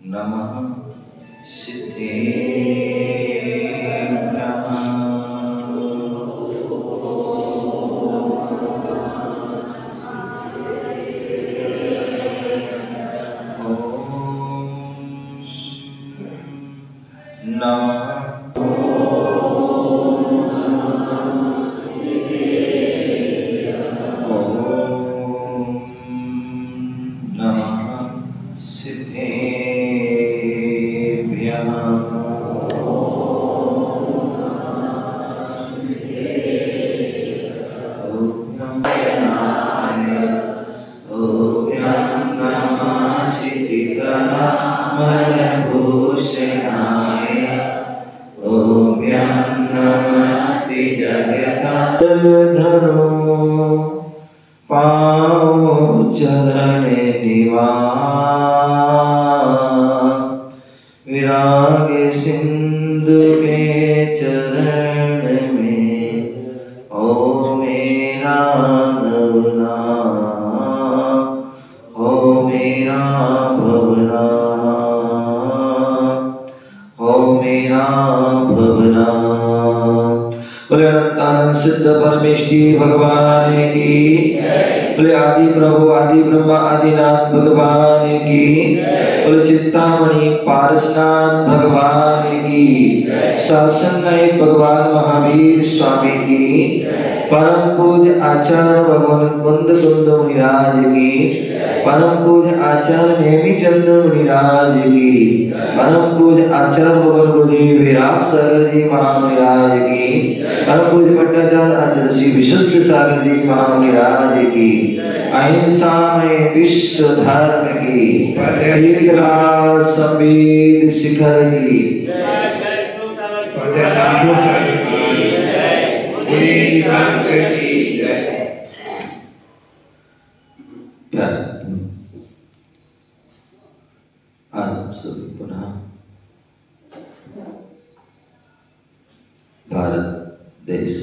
नमः सिद्धेभ्यः। सिद्ध परमेष्टि भगवान की, बोले आदि प्रभु आदि ब्रह्मा आदिनाथ भगवान की, बोले चिंतामणि पारसनाथ भगवान की, शासन नायक भगवान महावीर स्वामी की, परम पूज्य आचार्य भगवान कुंद कुंद मुनिराज की, परम पूज्य आचार्य नेमी चंद्र मुनिराज की, परम पूज्य आचार्य भगवान गुरुदेव विराट सागर जी महामुनिराज की, परम पूज्य भट्टाचार्य आचार्य श्री विशुद्ध सागर जी महामुनिराज की, अहिंसा में विश्व धर्म की, संवेद शिखर की, आप सभी पुनः भारत देश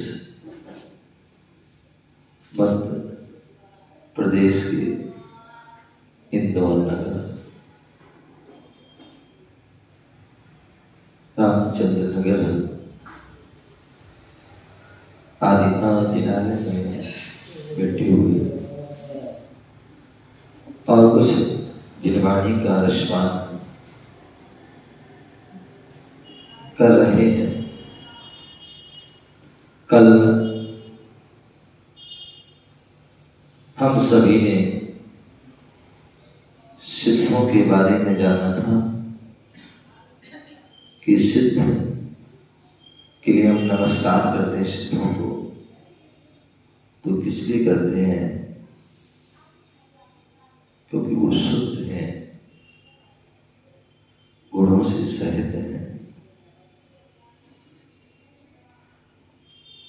मध्य प्रदेश के इंदौर नगर रामचंद्र नगर आदिनाथ जिनालय में बैठी हुई और कुछ जिनवाणी का रश्मान कर रहे हैं। कल हम सभी ने सिद्धों के बारे में जाना था कि सिद्ध के लिए हम नमस्कार करते हैं सिद्धों को, तो किस लिए करते हैं? क्योंकि वो शुद्ध हैं, गुणों से सहित हैं।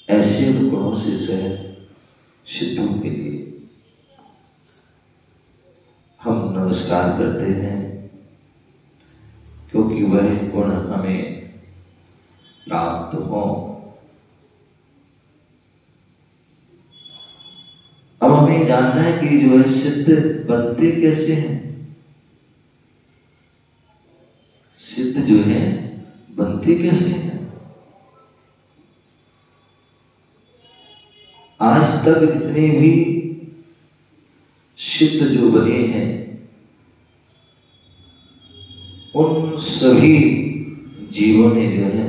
ऐसे गुणों से सहित सिद्धों के लिए हम नमस्कार करते हैं, क्योंकि वह गुण हमें प्राप्त हो। अब हमें जानना है कि जो है सिद्ध बनते कैसे हैं। सिद्ध जो है बनते कैसे हैं? आज तक जितने भी सिद्ध जो बने हैं उन सभी जीवों ने जो है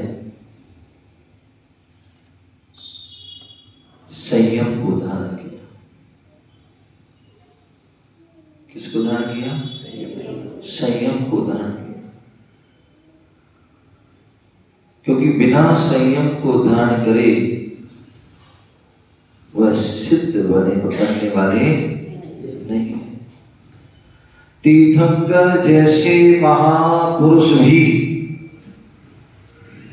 संयम को धारण किया। किसको धारण किया? संयम को धारण किया। क्योंकि बिना संयम को धारण करे वह सिद्ध बनने वाले नहीं। तीर्थंकर जैसे महापुरुष भी,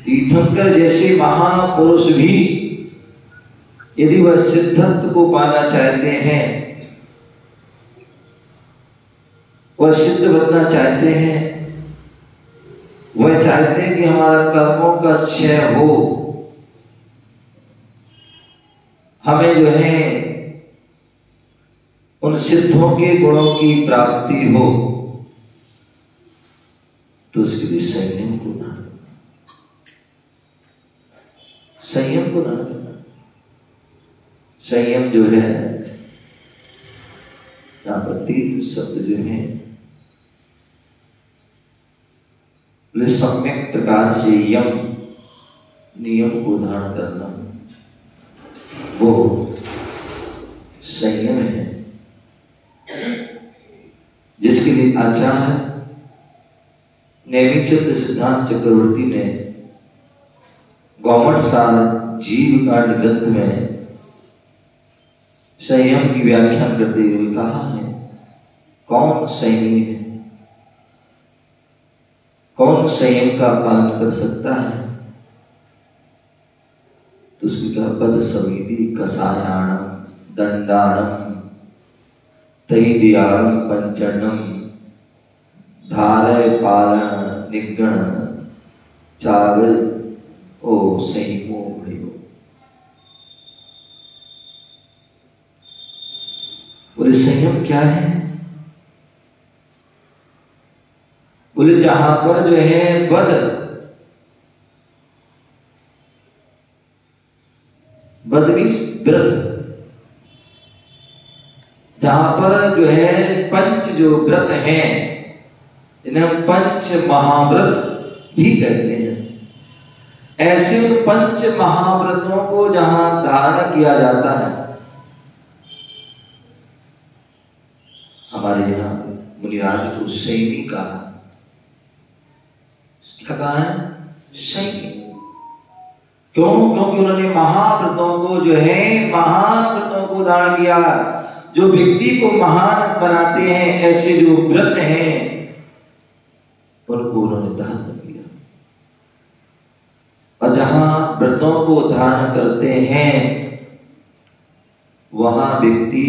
तीर्थंकर जैसे महापुरुष भी यदि वह सिद्धत्व को पाना चाहते हैं, वह सिद्ध बनना चाहते हैं, वह चाहते हैं कि हमारा कर्मों का क्षय हो, हमें जो है उन सिद्धों के गुणों की प्राप्ति हो, तो उसके लिए संयम को धारण, संयम को धारण करना। संयम जो है, यहाँ पर 3 शब्द जो है, सम्यक प्रकार से यम, नियम को धारण करना, वो संयम है, जिसके लिए आचार्य नेमिचंद्र सिद्धांत चक्रवर्ती ने गौमठ सार जीव कांड ग्रंथ में संयम की व्याख्या करते हुए कहा है, कौन संयमी है, कौन संयम का पालन कर सकता है? तो उसकी कहा, पद समिति कसायाणम दंडाणम तैदियाणम पंचरणम धारय पालन निगण चागल ओ संयमो भयो। बोले संयम क्या है? बोले जहां पर जो है बद व्रत, जहां पर जो है पंच जो व्रत हैं, इन्हें पंच महाव्रत भी कहते हैं। ऐसे उन पंच महाव्रतों को जहां धारण किया जाता है, हमारे यहाँ मुनिराज को संयमी कहा। क्या कहा है? संयमी। क्यों? क्योंकि उन्होंने महाव्रतों को जो है, महान व्रतों को धारण किया। जो व्यक्ति को महान बनाते हैं, ऐसे जो व्रत हैं, उनको उन्होंने धारण किया। और जहां व्रतों को धारण करते हैं, वहां व्यक्ति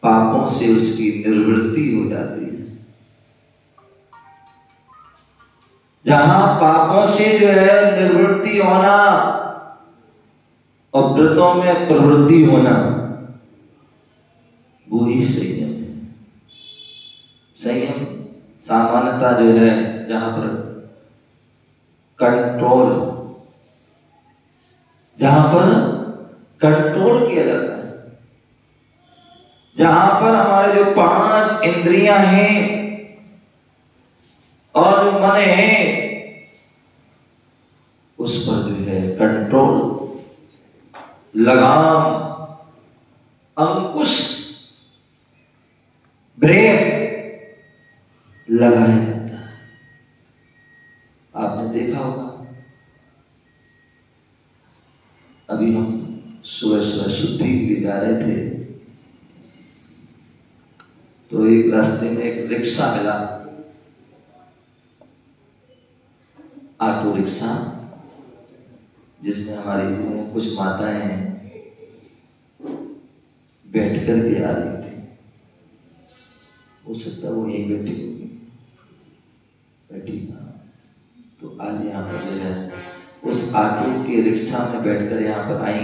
पापों से उसकी निर्वृत्ति हो जाती है। जहां पापों से जो है निर्वृत्ति होना और व्रतों में प्रवृत्ति होना, वो ही संयम है। संयम सामान्यता जो है, जहां पर कंट्रोल, जहां पर कंट्रोल किया जाता है, जहां पर हमारे जो 5 इंद्रियां हैं और जो मन है, उस पर जो है कंट्रोल, लगाम, अंकुश, ब्रेक लगाया जाता है। आपने देखा होगा, अभी हम सुबह सुबह शुद्धि के लिए जा रहे थे, तो एक रास्ते में एक रिक्शा मिला, ऑटो रिक्शा, जिसमें हमारी कुछ माताएं बैठ कर के आ रही थी। हो सकता है वो यहीं बैठी होगी, बैठी। तो आज यहाँ पर जो है उस ऑटो के रिक्शा में बैठकर यहाँ पर आई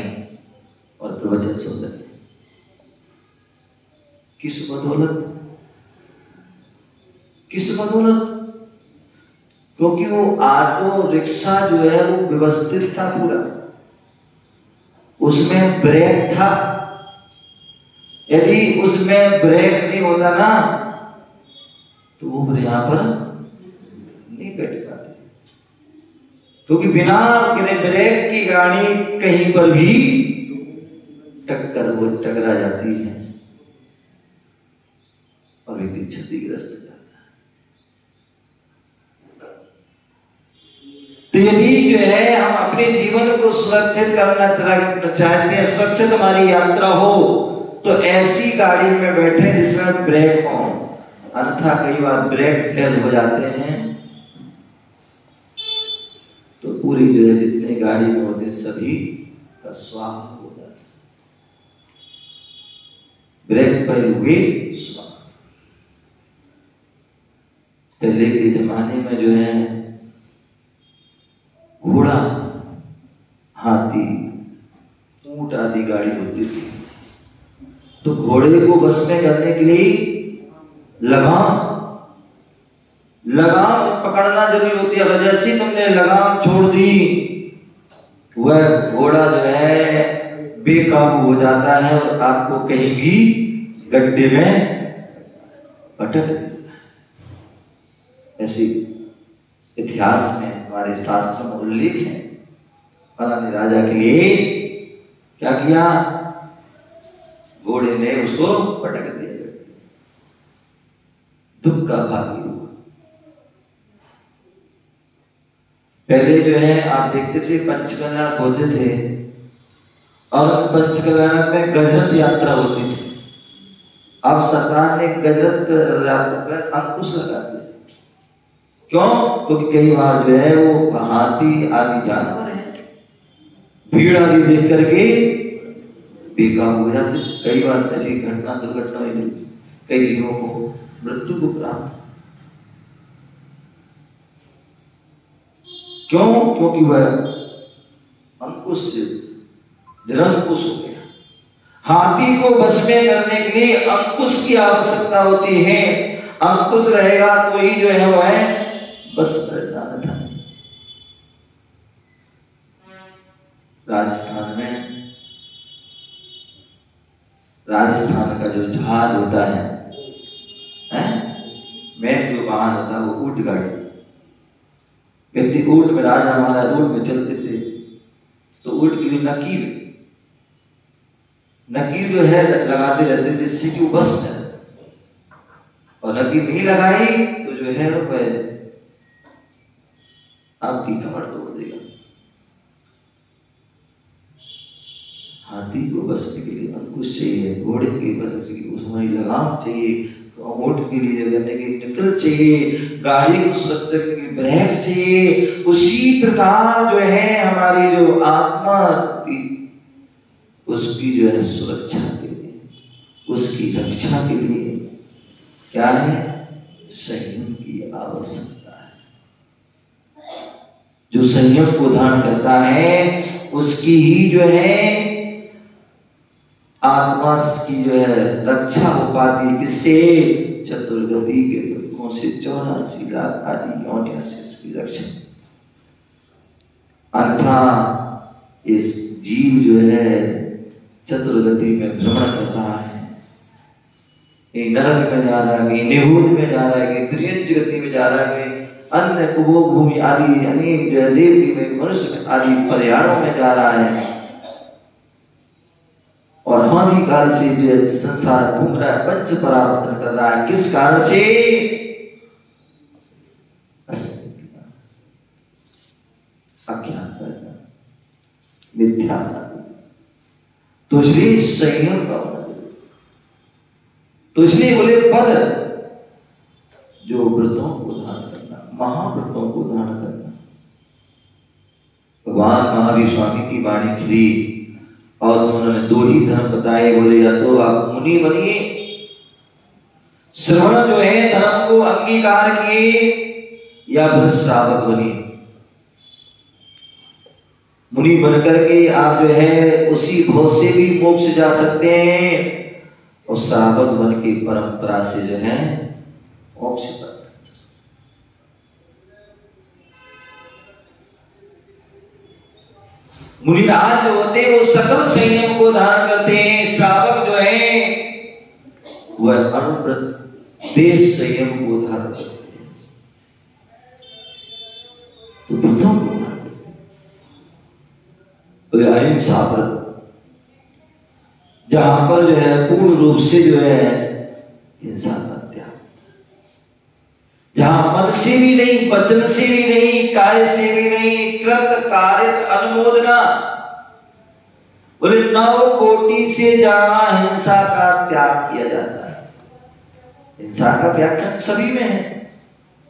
और प्रवचन सुन रहे। किस बदौलत? किस बदौलत? क्योंकि वो ऑटो रिक्शा जो है वो व्यवस्थित था पूरा, उसमें ब्रेक था। यदि उसमें ब्रेक नहीं होता ना, तो वो यहाँ पर नहीं बैठ पाते, क्योंकि बिना ब्रेक की गाड़ी कहीं पर भी वो टकरा जाती है और व्यक्ति क्षतिग्रस्त हो जाता है। तो यदि जो है हम अपने जीवन को सुरक्षित करना चाहते हैं, सुरक्षित हमारी यात्रा हो, तो ऐसी गाड़ी में बैठे जिसमें ब्रेक हो। अन्यथा कई बार ब्रेक फेल हो जाते हैं, तो पूरी जो है जितने गाड़ी में होते सभी का स्वाहा हो जाता है। ब्रेक पर हुए स्वाहा। पहले के जमाने में जो है घोड़ा, हाथी, ऊंट आदि गाड़ी होती थी, तो घोड़े को बस में करने के लिए लगाम लगाम पकड़ना जरूरी होती है। अगर जैसे तुमने लगाम छोड़ दी, वह घोड़ा जो है बेकाबू हो जाता है और आपको कहीं भी गड्ढे में पटक देता है। ऐसी इतिहास में हमारे शास्त्रों में उल्लेख है। फलाने राजा के लिए क्या किया, घोड़े ने उसको पटक दिया, दुख का भागी हुआ। पहले जो है आप देखते थे पंचकल्याण होते थे और पंचकल्याण में गजरथ यात्रा होती थी। अब सरकार ने गजरथ यात्रा पर अंकुश लगा दिया। क्यों? क्योंकि कई बार जो है वो हाथी आदि जानवर है, भीड़ आदि देख करके बेकाबू हो जाते। कई बार ऐसी घटना दुर्घटना हुई, कई जीवों को मृत्यु को प्राप्त। क्यों? क्योंकि वह अंकुश से निरंकुश हो गया। हाथी को बस में करने के लिए अंकुश की आवश्यकता होती है। अंकुश रहेगा तो ही जो है वह बस कर जाना था। राजस्थान का जो जहाज होता है, मैन जो वाहन होता है वो ऊंट गाड़ी। व्यक्ति ऊंट में, राजा महाराज ऊंट में चलते थे तो ऊंट के लिए नकीर जो है लगाते रहते जिससे कि वो बस जाए, और नकीर नहीं लगाई तो जो है वह आपकी कमर तोड़ देगा। हाथी को बसने के लिए अंकुश चाहिए, घोड़े के बसने के लिए उसमें लगाम चाहिए, ऊंट के लिए करने की निकल चाहिए, गाड़ी को सुरक्षित रखने की ब्रेक चाहिए। उसी प्रकार जो है हमारी जो आत्मा उसकी जो है सुरक्षा के लिए, उसकी रक्षा के लिए क्या है, संयम की आवश्यकता है। जो संयम को धारण करता है उसकी ही जो है आत्मा की जो है रक्षा हो पाती है। किससे? चतुर्गति के दुखों से, 84 लाख आदि योनियों से उसकी रक्षा। अर्थात इस जीव जो है चतुर्गति में भ्रमण कर रहा है, कहीं नरक में जा रहा है, कहीं निहुत में जा रहा है, कहीं त्रियंच गति में जा रहा है, अन्य कुबो भूमि आदि अनेक जो है देवी में, मनुष्य आदि पर्यायों में जा रहा है, और अनादि काल से जो संसार घूम रहा है, पंच परावर्तन कर रहा है। किस कारण से? अज्ञान, मिथ्या। तो इसलिए संयम का होना, तो इसलिए बोले पद जो व्रतों को धारण करना, महाव्रतों को धारण करना। भगवान महावीर स्वामी की वाणी थी और उन्होंने 2 ही धर्म बताए। बोले या तो आप मुनि बनिए, श्रवण जो है धर्म को अंगीकार किए, या फिर श्रावक बनिए। मुनि बनकर के आप जो है उसी भव से भी मोक्ष जा सकते हैं, और श्रावक बन के परंपरा से जो है मोक्ष प्राप्त। मुनिराज जो होते हैं वो सकल संयम को धारण करते हैं। श्रावक जो है वह अनुप्रदेश संयम को धारण करते हैं। तो व्रतों को धारण करते हैं। बोले अहिंसा व्रत, जहां पर जो है पूर्ण रूप से जो है हिंसा का त्याग, जहां मन से भी नहीं, वचन से भी नहीं, काय से भी नहीं, कृत कारित अनुमोदना। बोले 9 कोटि से ज्यादा हिंसा का त्याग किया जाता है। हिंसा का व्याख्यान सभी में है,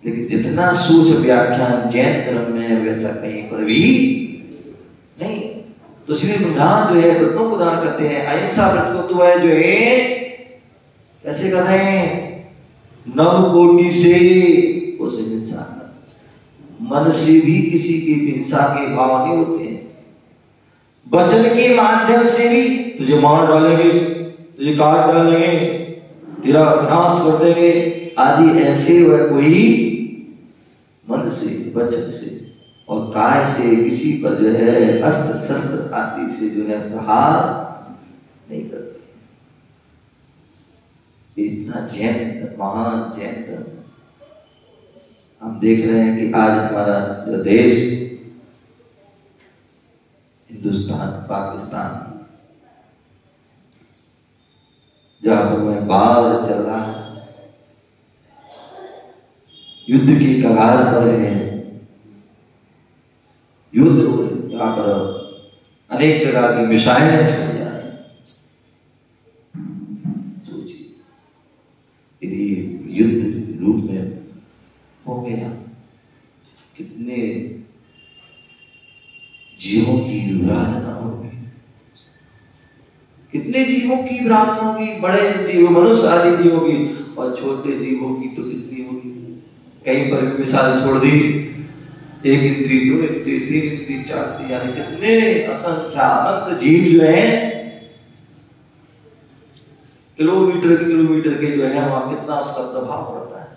लेकिन जितना सूक्ष्म व्याख्यान जैन धर्म में है वैसा कहीं पर भी नहीं। तो श्री ब्रह्मा जो है व्रतों को धारण करते हैं। अहिंसा व्रत को तो है जो है कैसे कर रहे हैं, 9 कोटि से उस हिंसा, मन से भी किसी की हिंसा के भाव नहीं होते हैं। वचन के माध्यम से भी तुझे मार डालेंगे, तुझे काट डालेंगे, तेरा विनाश कर देंगे आदि ऐसे वह कोई मन से, वचन से और काय से किसी पर जो है अस्त्र शस्त्र आदि से जो है प्रहार नहीं करते। इतना जैन, महान जैन धर्म हम देख रहे हैं कि आज हमारा जो देश हिंदुस्तान, पाकिस्तान, जहां पर में बाढ़ चल रहा है, युद्ध की कगार पर है, युद्ध हो रहे, जहां पर अनेक प्रकार की मिसाइलें छोड़ी जा रही हैं। सोचिए यदि युद्ध रूप में हो गया, कितने जीवों की विराधना होगी, कितने जीवों की विराधना होगी, बड़े जीव, मनुष्य आदि जीवों की, और छोटे जीवों की तो कितनी होगी। कहीं पर भी मिसाल छोड़ दी, 1 इंद्री, 2 इंद्री, 3 इंद्री, 4 इंद्री, यानी कितने असंख्य जीव जो है किलोमीटर के जो है वहां कितना उसका प्रभाव पड़ता है,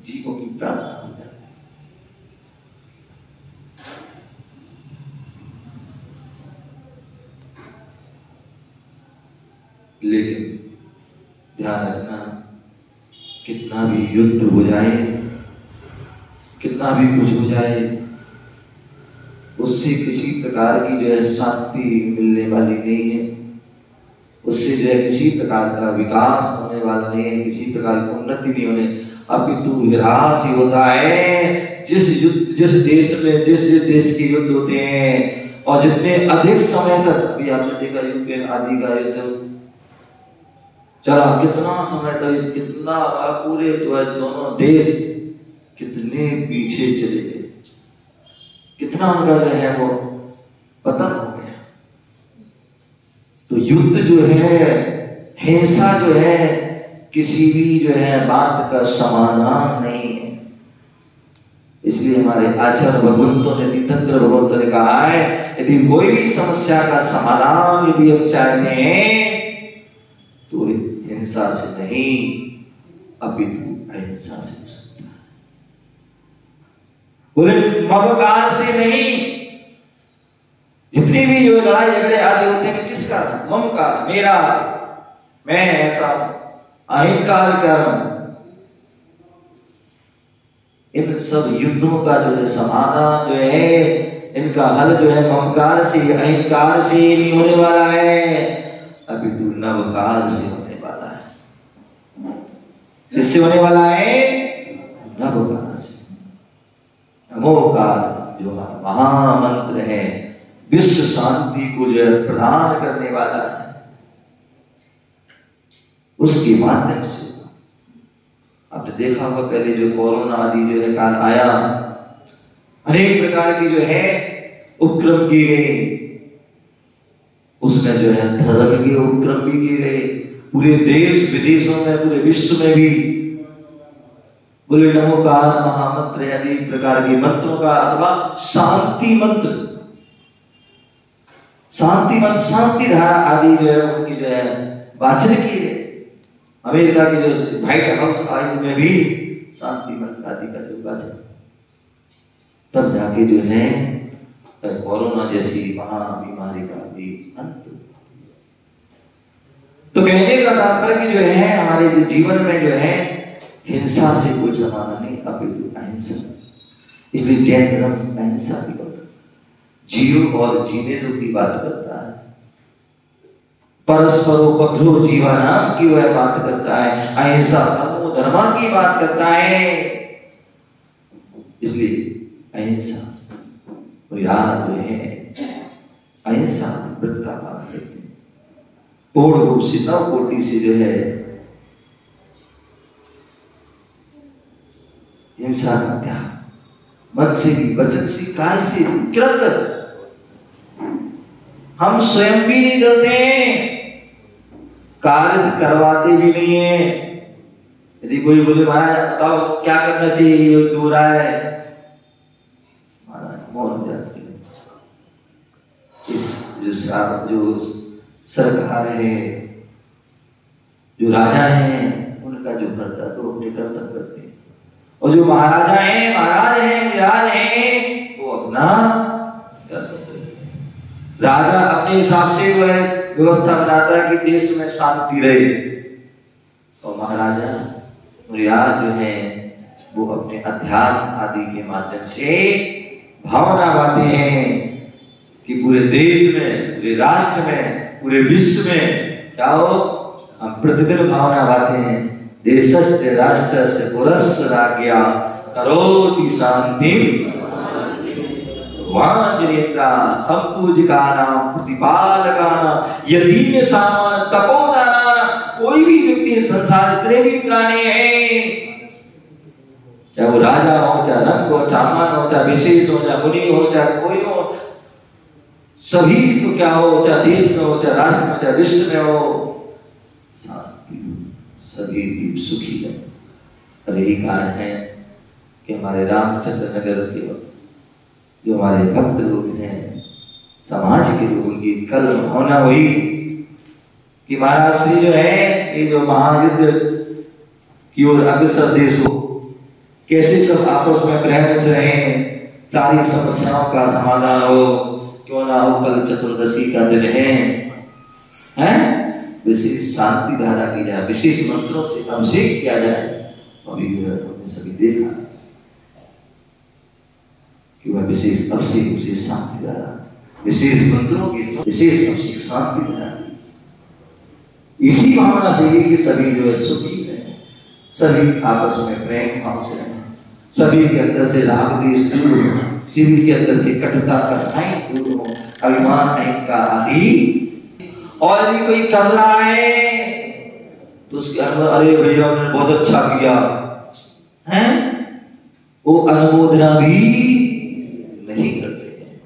जीवों की प्रार्थना हो जाती है। लेकिन ध्यान रखना, कितना भी युद्ध हो जाए, कितना भी कुछ हो जाए, उससे किसी प्रकार की जो है शांति मिलने वाली नहीं है, उससे जो है किसी प्रकार का विकास होने वाला नहीं है, किसी प्रकार की उन्नति नहीं होने, अपितु विनाश ही होता है। जिस देश के युद्ध होते हैं और जितने अधिक समय तक, अभी आपने देखा यूक्रेन आदि का युद्ध चला, कितना समय तक, कितना पूरे तो है दोनों देश कितने पीछे चले गए, कितना उनका जो है वो पतन हो गया। तो युद्ध जो है, हिंसा जो है, किसी भी जो है बात का समाधान नहीं है। इसलिए हमारे आचार्य भगवंतों ने, तीर्थंकर भगवंतों ने कहा है, यदि कोई भी समस्या का समाधान यदि हम चाहते हैं तो हिंसा से नहीं, अपितु अहिंसा से हो सकता है। बोले ममकार से नहीं। जितनी भी जो लड़ाई झगड़े आदि होते हैं, किसका? ममकार, मेरा, मैं ऐसा, अहंकार का। इन सब युद्धों का जो है समाधान जो है, इनका हल जो है ममकार से, अहंकार से नहीं होने वाला है, अपितु नवकार से होने वाला है। किससे होने वाला है? नवकार से। नमोकार जो महामंत्र है, विश्व शांति को जो है प्रदान करने वाला है, उसके माध्यम से। आपने देखा होगा पहले जो कोरोना आदि जो है काल आया, अनेक प्रकार की जो है उपक्रम किए गए, उसमें जो है धर्म के उपक्रम भी किए गए, पूरे देश विदेशों में, पूरे विश्व में भी। बोले नमोकार महामंत्र आदि प्रकार के मंत्रों का, अथवा शांति मंत्र, शांति मंत्र, शांति धारा आदि जो है उनकी जो है वाचन की है। अमेरिका के जो व्हाइट हाउस आदि में भी शांति मंत्र आदि का जो वाचन, तब जाके जो है कोरोना जैसी महाबीमारी का भी अंत। तो कहने का तात्पर्य जो है, हमारे जो जीवन में जो है हिंसा से कोई समाधान नहीं, अपितु अहिंसा। इसलिए जैन धर्म अहिंसा की बात, जियो और जीने दो की बात करता है, परस्परोपद्रव जीवानाम की वह बात करता है, अहिंसा तमो धर्मा की बात करता है। इसलिए अहिंसा और याद जो है अहिंसा व्रत का पालन करते हैं, पूर्ण रूप से, नव कोटि से जो है हिंसा का त्याग, मन से भी, वचन से, काय से, कृत हम स्वयं भी नहीं करते, कार्य करवाते भी नहीं है। यदि कोई बोले महाराज बताओ क्या करना चाहिए, ये हो रहा है, महाराज मौन जाते हैं। इस जो सरकार है, जो राजा हैं, उनका जो कर्तव्य तो अपने कर्तव्य करते हैं, और जो महाराजा हैं, महाराज हैं, विराज हैं, वो अपना राजा अपने हिसाब से वो है व्यवस्था बनाता है कि देश में शांति रहे, और महाराजा विराज जो है वो अपने अध्यात्म आदि के माध्यम से भावना बांधते हैं कि पूरे देश में, पूरे राष्ट्र में, पूरे विश्व में क्या हो, हम प्रतिदिन भावना बांधते हैं देशस्य राष्ट्रस्य पुरस्य राज्ञा करोति शांति वांजनेत्रा संपूजिकानां प्रतिपालकानां यदीन सामान तपोदाना। कोई भी व्यक्ति संसार जितने भी प्राणी हैं, चाहे वो राजा हो, चाहे रंग हो, चामान हो, चाहे विशेष हो, चाहे मुनि हो, चाहे कोई हो, सभी को क्या हो, चाहे देश में हो, चाहे राष्ट्र में, चाहे विश्व में हो, सभी भी सुखी है। और यही कारण है कि हमारे रामचंद्र नगर के जो हमारे भक्त लोग हैं, समाज के लोगों की कल भावना हुई कि महाराज श्री जो है ये जो महायुद्ध की ओर अग्रसर देश हो, कैसे सब आपस में प्रेम से रहें, सारी समस्याओं का समाधान हो, क्यों ना हो कल चतुर्दशी का दिन है, विशेष शांति धारा की जाए, विशेष मंत्रों से अभिषेक किया जाए। अभी जो है हमने सभी देखा कि वह विशेष अभिषेक, विशेष शांति धारा, विशेष मंत्रों की विशेष अभिषेक शांति धारा, इसी भावना से ही कि सभी जो है सुखी है, सभी आपस में प्रेम भाव से रहें, सभी के अंदर से राग द्वेष दूर हो, सभी के अंदर से कटुता कसाई दूर हो, अभिमान अहंकार आदि। और यदि कोई कर रहा है तो उसके अंदर अरे भैया हमने बहुत अच्छा किया है, वो अनुमोदना भी नहीं करते हैं,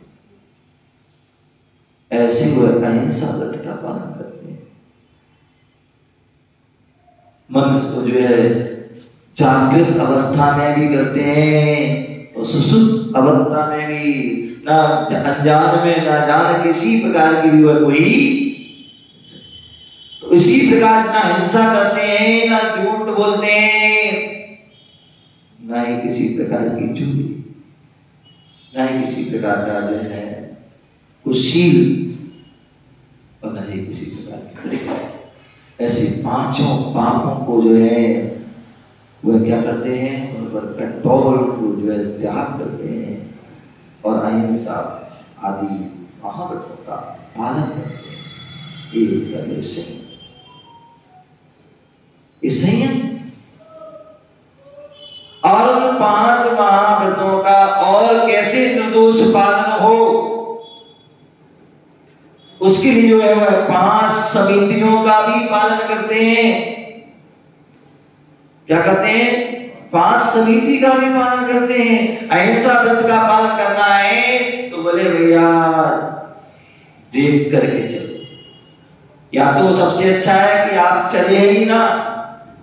ऐसे वो अहिंसा व्रत का पालन करते हैं। मनुष्य को जो है जागृत अवस्था में भी करते हैं और सुसुप्त अवस्था में भी, ना अनजान में ना जान किसी प्रकार की भी वह कोई, तो इसी प्रकार ना हिंसा करते हैं, ना झूठ बोलते हैं, ना ही किसी प्रकार की चोरी, ना ही किसी प्रकार का जो है कुशील, और ना ही किसी प्रकार की ऐसे पांचों पापों को जो है वह क्या करते हैं, उन पर कंट्रोल को जो है त्याग करते हैं और अहिंसा आदि महाव्रतों का पालन करते हैं। ये संयम और उन 5 महाव्रतों का और कैसे निर्दोष पालन हो, उसके लिए जो है वह 5 समितियों का भी पालन करते हैं। क्या करते हैं? 5 समिति का भी पालन करते हैं। अहिंसा व्रत का पालन करना है तो बोले भैया देख करके चलो, या तो सबसे अच्छा है कि आप चले ही ना,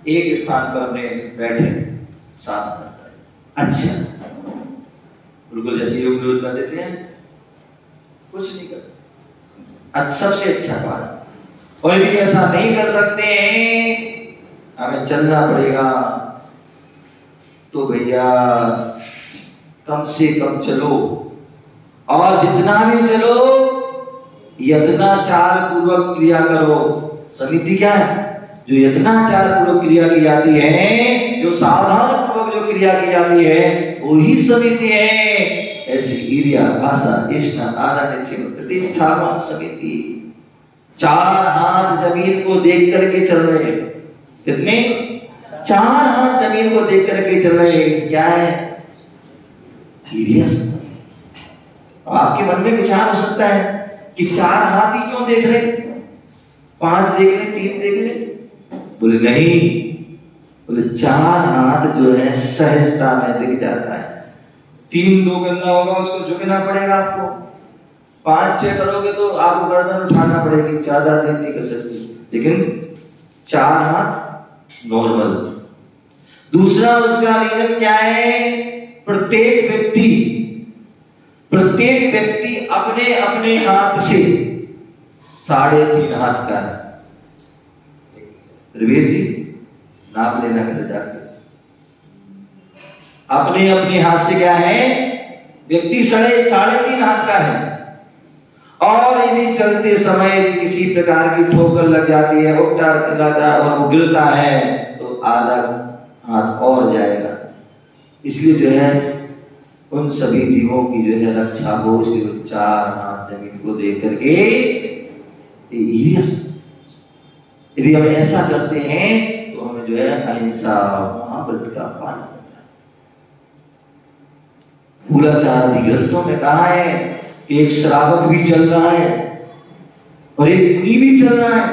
एक स्थान पर अपने बैठे साथ में, अच्छा बिल्कुल जैसे योग निरोध कर देते हैं, कुछ नहीं करते, सबसे अच्छा बात। और यदि ऐसा नहीं कर सकते हैं, हमें चलना पड़ेगा, तो भैया कम से कम चलो, और जितना भी चलो यत्नाचार पूर्वक क्रिया करो। समिति क्या है? जो यत्नाचार पूर्वक क्रिया की जाती है, जो सावधान पूर्वक जो क्रिया की जाती है, वही समिति है। ऐसी ईर्या भाषा इष्ण आदर प्रतिष्ठावान समिति, 4 हाथ जमीन को देख करके चल रहे हैं। कितने? 4 हाथ जमीन को देख करके चल रहे हैं। क्या है? ईर्या। आपके मन में विचार हो सकता है कि 4 हाथ ही क्यों देख रहे, 5 देख ले, 3 देख ले। बोले नहीं, बोले 4 हाथ जो है सहजता में दिख जाता है। 3-2 करना होगा, उसको झुकना पड़ेगा आपको। 5-6 करोगे तो आपको गर्दन उठाना पड़ेगी, ज्यादा देर नहीं कर सकते। लेकिन 4 हाथ नॉर्मल। दूसरा उसका रीजन क्या है? प्रत्येक व्यक्ति अपने अपने हाथ से 3.5 हाथ का है। रवीर जी नाप लेना घर जाकर, अपने अपने हाथ से क्या है, व्यक्ति 3.5 हाथ का है, और यदि चलते समय यदि किसी प्रकार की ठोकर लग जाती है, उल्टा जाता है और गिरता है, तो आधा हाथ और जाएगा। इसलिए जो है उन सभी जीवों की जो है रक्षा हो, सिर्फ 4 हाथ जमीन को देख करके। यदि हम ऐसा करते हैं तो हमें जो है अहिंसा महाव्रत का पालन करना है। मूलाचार ग्रंथों में कहा है कि एक श्रावक भी चल रहा है और एक मुनि भी चल रहा है,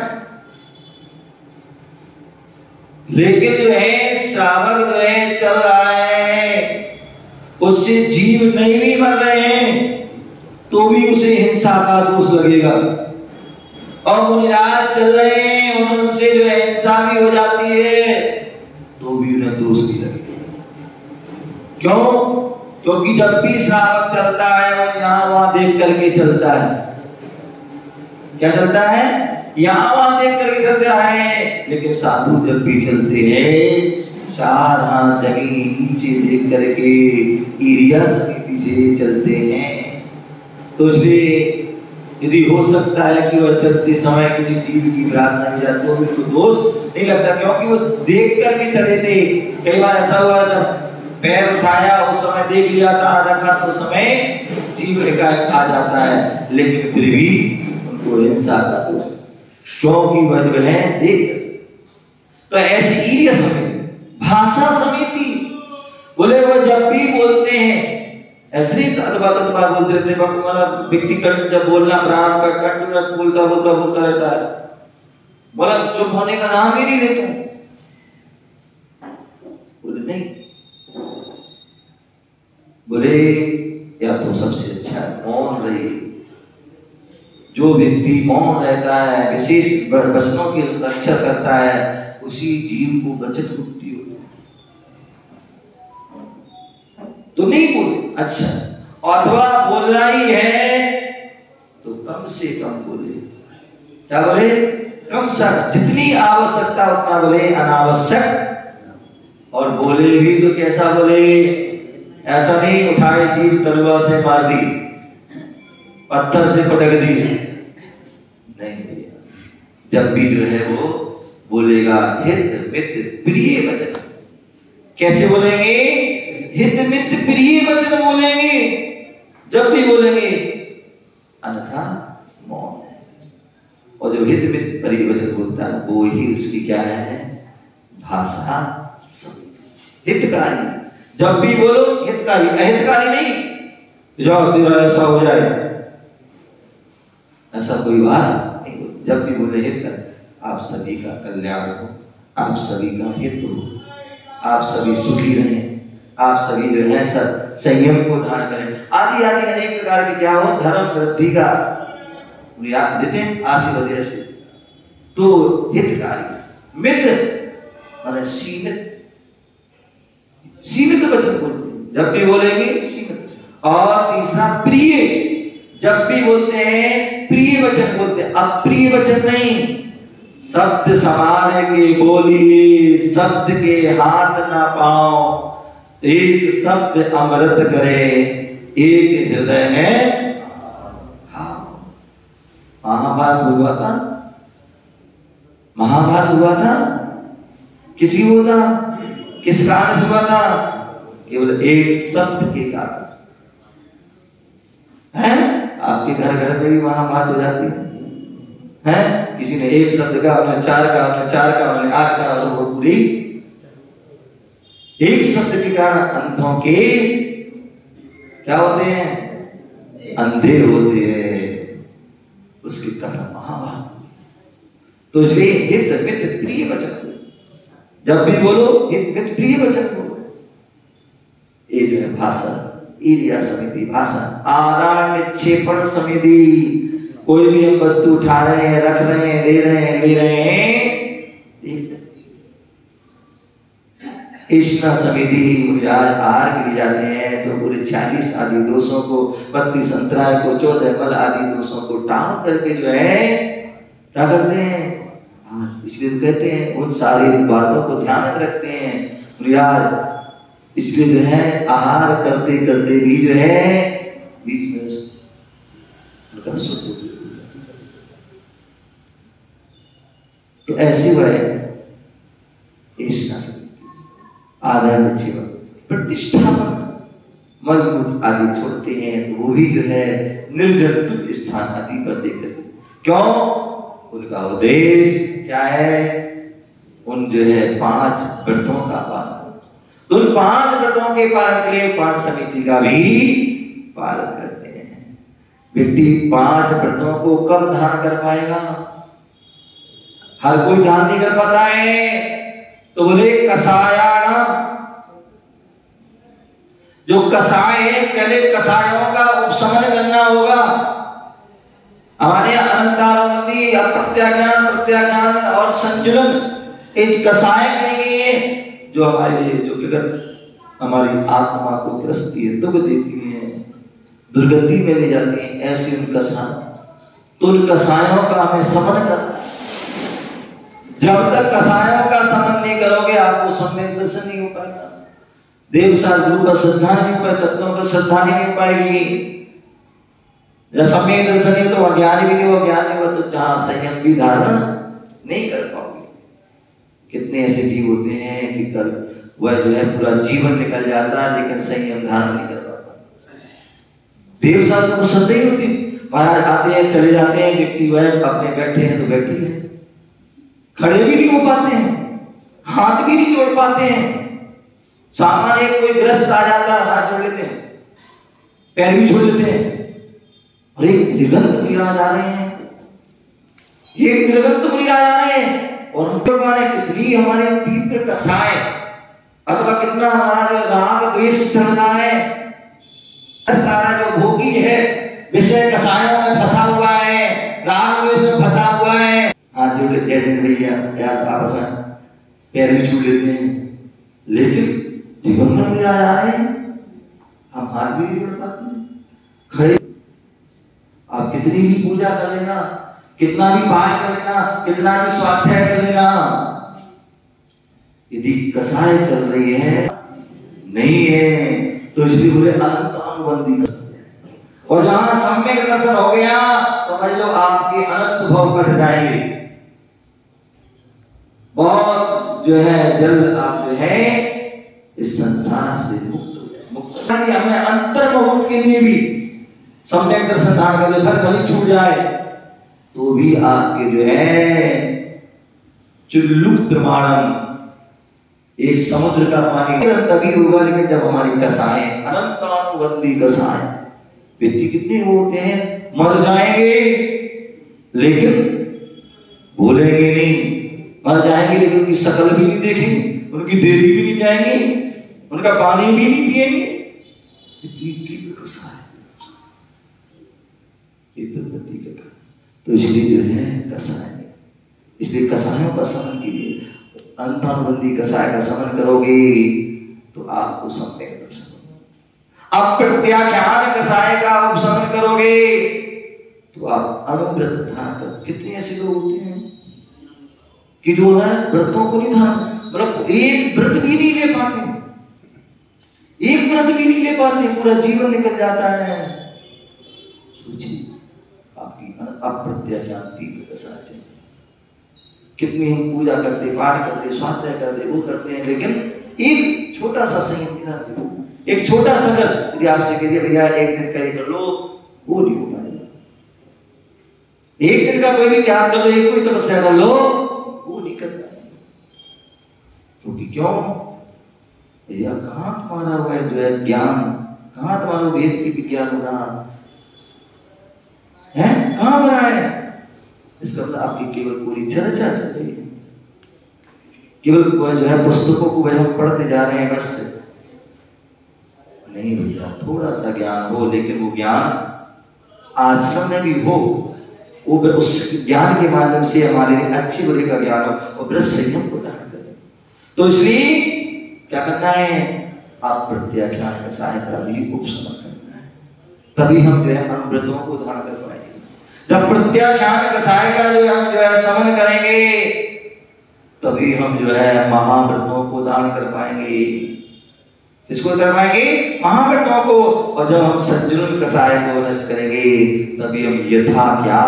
लेकिन जो है श्रावक जो है चल रहा है, उससे जीव नहीं भी मर रहे हैं तो भी उसे हिंसा का दोष लगेगा, और मुनिराज चल रहे हैं उनसे जो है हिंसा भी हो जाती है तो भी उन्हें दोष भी लगेगा। क्यों? क्योंकि जब भी श्रावक चलता है वो यहाँ वहां देख करके चलता है। क्या चलता है? यहाँ वहां देख करके चलता है। लेकिन साधु जब भी चलते हैं 4 हाथ जमीन नीचे देख करके एरिया समिति से चलते हैं। तो इसलिए यदि हो सकता है कि वह चलते समय किसी जीव की प्रार्थना की जाए तो भी उसको दोष नहीं लगता, क्योंकि वो देख करके चले थे। कई बार ऐसा हुआ जब पैर उठाया उस समय देख लिया था, रखा तो समय जीव एकाएक आ जाता है, लेकिन फिर भी उनको हिंसा का दोष, क्योंकि वह जो है देख। तो ऐसी एरिया समिति, भाषा समिति, बोले वो जब भी बोलते हैं ऐसे ही तदबादतबा बोलते रहते हैं। मतलब व्यक्ति कंठ जब बोलना ब्राह्मण का कंठ में बोलता रहता है, बोला चुप होने का नाम ही नहीं लेते। बोले नहीं, बोले या तो सबसे अच्छा है मौन रहिए। जो व्यक्ति मौन रहता है, विशेष वचनों की रक्षा करता है, उसी जीव को बचत मुक्ति होती है। तो नहीं बोले अच्छा, अथवा बोलना ही है तो कम से कम बोले। क्या बोले? कम से जितनी आवश्यकता उतना बोले, अनावश्यक। और बोले भी तो कैसा बोले? ऐसा नहीं उठाए जीव तलवार से मार दी, पत्थर से पटक दी, नहीं भैया। जब भी जो है वो बोलेगा हित मित्र प्रिय वचन। कैसे बोलेंगे? हित मित्र प्रिय वचन बोलेंगे जब भी बोलेंगे, अन्यथा मौन है। और जो हित मित्र प्रिय वचन बोलता है वो ही उसकी क्या है? भाषा हितकारी। जब भी बोलो हितकारी, अहितकारी नहीं जाओ तेरा ऐसा हो जाए, ऐसा कोई बात नहीं। जब भी बोले हितकारी, आप सभी का कल्याण हो, आप सभी का हित हो, आप सभी सुखी रहें, आप सभी जो है संयम को धारण करें, आदि आदि अनेक प्रकार के क्या हो धर्म वृद्धि का याद देते हैं आशीर्वाद से। तो हितकारी। मित्र माने सीमित, सीमित वचन बोलते, जब भी बोलेंगे सीमित। और तीसरा प्रिय, जब भी बोलते हैं प्रिय वचन बोलते हैं, अप्रिय वचन नहीं। शब्द संभाल के बोलिए, शब्द के हाथ ना पाओ, एक शब्द अमृत करे, एक हृदय में खाओ। महाभारत हुआ था, महाभारत हुआ था, किसी हुआ था, किस कारण से हुआ था? केवल एक शब्द के कारण है। आपके घर घर में भी महाभारत हो जाती है। किसी ने एक शब्द का, उन्होंने 4 का, उन्होंने 4 का, उन्होंने 8 का, और वो पूरी एक शब्द के कारण अंधों के क्या होते हैं? अंधे होते हैं। उसके कारण महाभारत। तो इसलिए हित मित्र प्रिय वचन, जब भी बोलो हित मित्र प्रिय वचन बोलो। ये जो है भाषा, एरिया समिति भाषा। आदान निक्षेपण समिति, कोई भी हम वस्तु उठा रहे हैं, रख रहे हैं, दे रहे हैं, ले रहे हैं। कृष्णा समिति आहार के लिए जाते हैं तो पूरे 40 आदि दोषों को, 32 अंतराय को, 14 मल आदि दोषों को टाल करके जो है क्या करते हैं? इसलिए कहते हैं उन सारी बातों को ध्यान में रखते हैं। यार इसलिए जो है आहार करते करते भी जो है बीच में तो ऐसी वह आधार जीवन प्रतिष्ठापन मजबूत आदि छोड़ते हैं तो वो भी जो है निर्जंतुक स्थान आदि पर देकर क्यों उनका उद्देश्य क्या है उन जो है 5 व्रतों का पालन तो उन 5 व्रतों के पालन के लिए 5 समिति का भी पालन करते हैं। व्यक्ति 5 व्रतों को कब धारण कर पाएगा? हर कोई धारण नहीं कर पाता है तो बोले कसायाणाम जो कसाय है पहले कसायों का उपशमन करना होगा। हमारे अनंतानुमति अप्रत्याज्ञान प्रत्याज्ञान और संचलन एक कसाय नहीं है जो हमारे लिए जो कि हमारी आत्मा को ग्रस्ती है दुख देती है दुर्गति में ले जाती है ऐसे उन कसाय तो उन कसायों का हमें समन करना। जब तक कसायों का समन नहीं करोगे आपको सम्यक दर्शन नहीं हो पाएगा देव साधु का श्रद्धा नहीं हो पाएगी तत्वों पर श्रद्धा नहीं हो पाएगी। जब सम्यक दर्शन है तो अज्ञानी भी नहीं हो अज्ञानी हो तो जहां संयम भी धारण नहीं कर पाओगे। कितने ऐसे जीव होते हैं कि कल वह जो है पूरा जीवन निकल जाता है लेकिन संयम धारण नहीं कर पाता। देव साधु को श्रद्धा ही होती महाराज आते हैं चले जाते हैं व्यक्ति वह अपने बैठे हैं तो बैठे हैं खड़े भी नहीं हो पाते हैं हाथ भी नहीं जोड़ पाते हैं। सामान्य कोई ग्रस्त आ जाता है हाथ जोड़ लेते हैं पैर भी छोड़ लेते हैं अरे निर्गंत मुनिराज आ रहे हैं ये निर्गंत मुनिराज आ रहे हैं और उनके बारे कितनी हमारे तीव्र कसाय अथवा कितना हमारा जो राग द्वेष चल रहा है सारा जो भोगी है विषय कसायों में फंसा हुआ है राग द्वेष में फंसा हुआ है। हाथ जोड़ लेते हैं भैया क्या आपस में पैर भी छू लेते हैं लेकिन दिगंबर मुनिराज आ रहे हैं हम हाथ भी नहीं जोड़ पाते खड़े। आप कितनी भी पूजा कर लेना कितना भी पाठ कर लेना कितना भी स्वाध्याय कर लेना यदि कसाय चल रही है नहीं है तो इसलिए बोले अनंत अनुबंधी और जहां सम्यक दर्शन हो गया समझ लो आपके अनंत भव कट जाएंगे। बहुत जो है जल्द आप जो है इस संसार से मुक्त हमें अंतर मुहूर्त के लिए भी सम्यक दर्शन धारण कर ले भले छूट जाए तो भी आपके जो है चुल्लुक प्रमाणम एक समुद्र का पानी तभी होगा लेकिन जब हमारी कसाएं अनंतानुबंधी कसाएं व्यक्ति कितने होते हैं मर जाएंगे लेकिन भूलेंगे नहीं मर जाएंगे लेकिन उनकी शकल भी नहीं देखेंगे उनकी देरी भी नहीं जाएंगे उनका पानी भी नहीं पिएंगे। तो इसलिए जो है कसाय इसलिए कसायों का समन कीजिए अनंतानुबंधी कसाय का समन करोगे तो आपको सम्यक दर्शन। अप्रत्याख्यान कसाय का उपशमन करोगे तो आप अनुव्रत धारण कर। कितने ऐसे लोग होते हैं कि जो है व्रतों को नहीं धारण मतलब एक व्रत भी नहीं ले पाते एक व्रत भी नहीं ले पाते पूरा जीवन निकल जाता है। सोचिए आपकी अप्रत्याख्यान तीव्र कसाय है। कितनी हम पूजा करते पाठ करते स्वाध्याय करते वो करते हैं लेकिन एक छोटा सा संयम एक छोटा सा व्रत यदि आपसे कह दिया भैया एक दिन का कर लो वो नहीं हो पाएगा। एक दिन का कोई भी ध्यान कर लो एक कोई तपस्या कर लो वो नहीं कर पाएगा क्योंकि क्यों भैया कहाँ तुम्हारा हुआ है जो है ज्ञान कहाँ तुम्हारा वेद की विज्ञान हो रहा है कहाँ बना है। इसका मतलब आपकी केवल पूरी चर्चा चल रही है केवल जो है पुस्तकों को वह हम पढ़ते जा रहे हैं बस नहीं भैया थोड़ा सा ज्ञान हो लेकिन वो ज्ञान आश्रम में भी हो वो उस ज्ञान के माध्यम से हमारे लिए अच्छे बुरे का ज्ञान हो और ब्रह्म संयम को धारण करें। तो इसलिए क्या करना है आप प्रत्याख्यान का सहायता भी उपशमन करना है तभी हम जो है अनुव्रतों को धारण कर पाएंगे। जब प्रत्याख्यान कसाय का जो हम जो है समन करेंगे तभी हम जो है महाव्रतों को धारण कर पाएंगे। किसको करवाएंगे? महाभटों को। और जब हम संजुन कसाय को नष्ट करेंगे तभी हम यथा क्या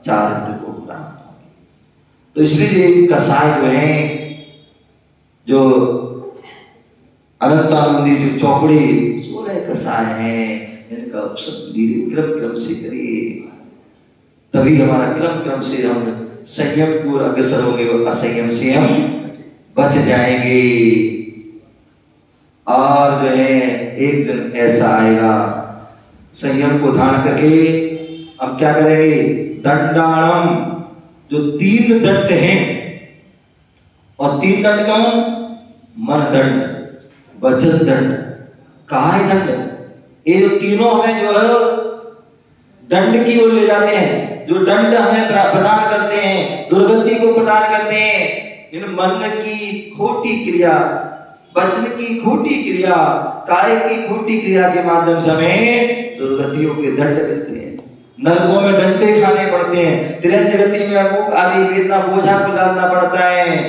चारित्र को प्राप्त होंगे। तो इसलिए कसाय जो है, जो अनंतानंदी जो चौपड़ी 16 कसाय हैं, इनका उपशम धीरे क्रम से करिए, तभी हमारा क्रम से हम संयम की ओर अग्रसर होंगे और असंयम से हम बच जाएंगे। और जो है एक दिन ऐसा आएगा, संयम को धारण करके हम क्या करेंगे? दंडाणम, जो 3 दंड हैं, और 3 दंड कौन? मन दंड, वचन दंड, काय दंड। ये जो तीनों हमें जो है दंड की ओर ले जाते हैं, जो दंड हमें प्रदान करते हैं, दुर्गति को प्रदान करते हैं। इन मन की खोटी क्रिया, वचन की खोटी क्रिया, काय की खोटी क्रिया के माध्यम से हमें दुर्गतियों के दंड मिलते हैं, नरकों में डंडे खाने पड़ते हैं, तिरंजगति में अमुक आदि वेदना बोझा को डालना पड़ता है,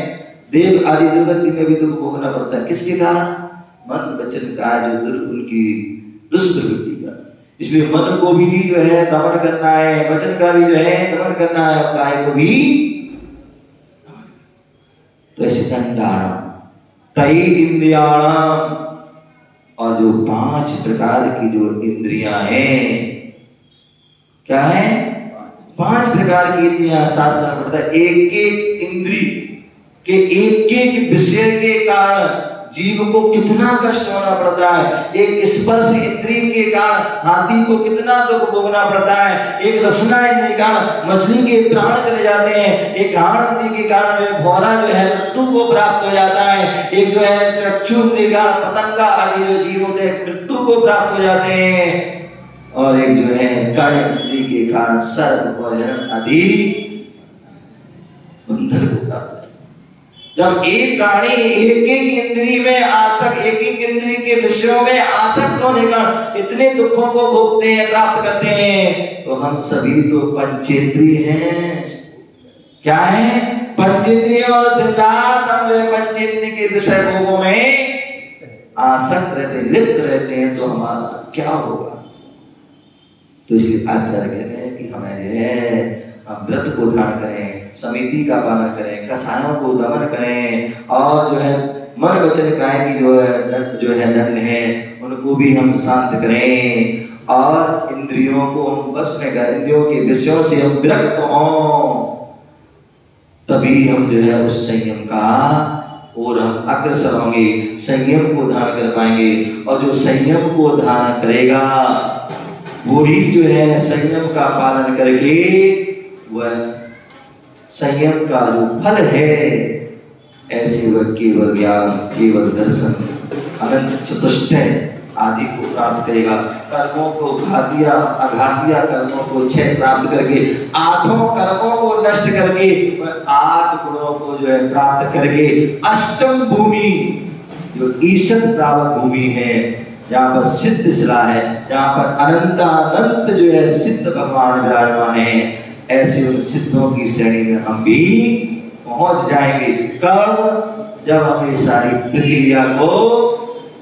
देव आदि दुर्गति में भी दुख भोगना पड़ता है। किसके कारण? मन वचन का जो उनकी दुष्प्रवृत्ति का। इसलिए मन को भी जो है दमन करना है, वचन का भी जो है दमन करना है, काय को भी। तो ऐसे दंडाणम तई इंद्रियाणम, और जो 5 प्रकार की जो इंद्रियां हैं, क्या है? 5 प्रकार की इंद्रियां शास्त्र में पढ़ता है। एक इंद्री के एक विषय के कारण जीव को कितना कष्ट होना पड़ता है। एक स्पर्श इंद्रिय के कारण हाथी को कितना दुख भोगना पड़ता है। एक रसना इंद्रिय के कारण मछली के प्राण चले जाते हैं। एक घ्राण इंद्रिय के कारण जो भौरा जो है मृत्यु को प्राप्त हो जाता है। एक जो है चक्षु इंद्रिय का पतंगा आदि जो जीव होते हैं मृत्यु को प्राप्त हो जाते हैं। और एक जो है कर्ण इंद्रिय के कारण सर्प और हिरण आदि बंधन को प्राप्त। जब एक प्राणी एक इंद्रिय में आसक्त, एक इंद्रिय के विषयों में आसक्त होने का इतने दुखों को भोगते हैं, प्राप्त करते हैं, तो हम सभी तो पंचेंद्रिय हैं। क्या है? पंचेंद्रिय। और दिन रात हम पंचेंद्रिय के विषय भोगों में आसक्त रहते, लिप्त रहते हैं, तो हमारा क्या होगा? तो इसलिए आचार्य कहते हैं कि हमें जो है हम व्रत को धारण करें, समिति का पालन करें, कसायों को दमन करें, और जो है मन वचन काय की जो है दंड है उनको भी हम शांत करें, और इंद्रियों को हम बस में करें, इंद्रियों के विषयों से हम विरक्त हों, तभी हम जो है उस संयम का और हम अग्रसर होंगे, संयम को धारण कर पाएंगे। और जो संयम को धारण करेगा वही जो है संयम का पालन करके वह संयम का जो फल है, ऐसे वह केवल ज्ञान, केवल दर्शन, अनंत चतुष्टय आदि को प्राप्त करेगा। कर्मों को अघातिया कर्मों को क्षय प्राप्त करके, 8 कर्मों को नष्ट करके, 8 गुणों को जो है प्राप्त करके, अष्टम भूमि जो ईशत प्राप्त भूमि है, जहाँ पर सिद्ध शिला है, जहाँ पर अनंतानंत जो है सिद्ध भगवान विराजमान है, ऐसे उन सिद्धों की श्रेणी में हम भी पहुंच जाएंगे। कब? जब हम ये सारी प्रक्रिया को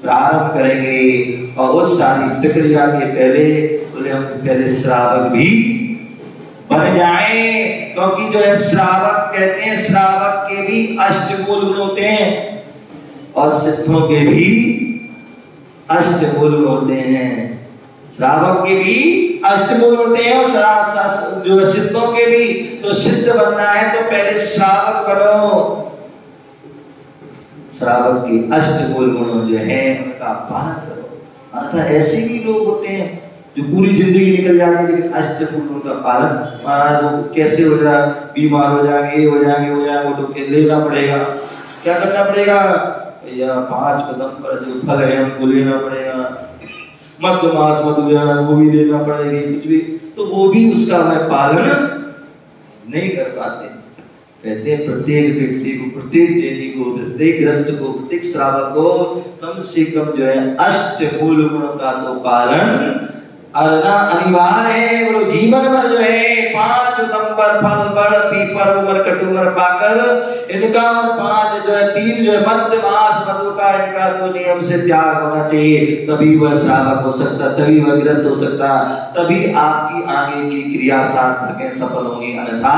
प्रारंभ करेंगे। और उस सारी प्रक्रिया के पहले हम पहले श्रावक भी बन जाएं, क्योंकि जो है श्रावक कहते हैं, श्रावक के भी अष्टमूल गुण होते हैं और सिद्धों के भी अष्टमूल होते हैं। श्रावक के भी अष्टमूल होते हैं और जो सिद्धों के भी। तो सिद्ध बनना है तो पहले श्रावक बनो। श्रावक के अष्टमूल गुण जो है उनका पालन करो। अर्थात ऐसे भी लोग होते हैं जो पूरी जिंदगी निकल जाती है लेकिन अष्टमूल गुण का पालन, महाराज वो कैसे हो जाए, बीमार हो जाएंगे, ये हो जाएंगे, वो जाएंगे, वो तो लेना पड़ेगा। क्या करना पड़ेगा? भैया 5 कदम पर जो फल है उनको लेना पड़ेगा, मध्य मास मधुयान वो भी लेना पड़ेगी, कुछ भी, तो वो भी उसका मैं पालन नहीं कर पाते। कहते हैं प्रत्येक व्यक्ति को, प्रत्येक जैनी को, प्रत्येक ग्रस्त को, प्रत्येक श्रावक को कम से कम जो है अष्टमूल गुण का तो पालन अनिवार्य है। बोलो जीवन भर जो है 5 नंबर फल बड़ पीपर उमर कटुमर पाकर इनका, और 5 जो है 3 जो है मध्य मास मधु का, इनका तो नियम से त्याग होना चाहिए। तभी वह श्रावक हो सकता, तभी वह ग्रस्त हो सकता, तभी आपकी आगे की क्रिया सार्थक है, सफल होगी, अन्यथा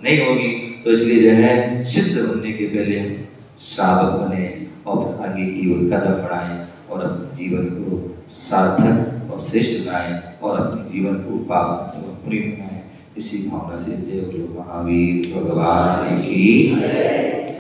नहीं होगी। तो इसलिए जो है सिद्ध बनने के पहले हम श्रावक बने और आगे की ओर कदम बढ़ाएं और अपने जीवन को सार्थक और श्रेष्ठ बनाएं और अपने जीवन को पावन और पुण्य बनाएं। इसी भावना से जय गुरु महावीर भगवान की।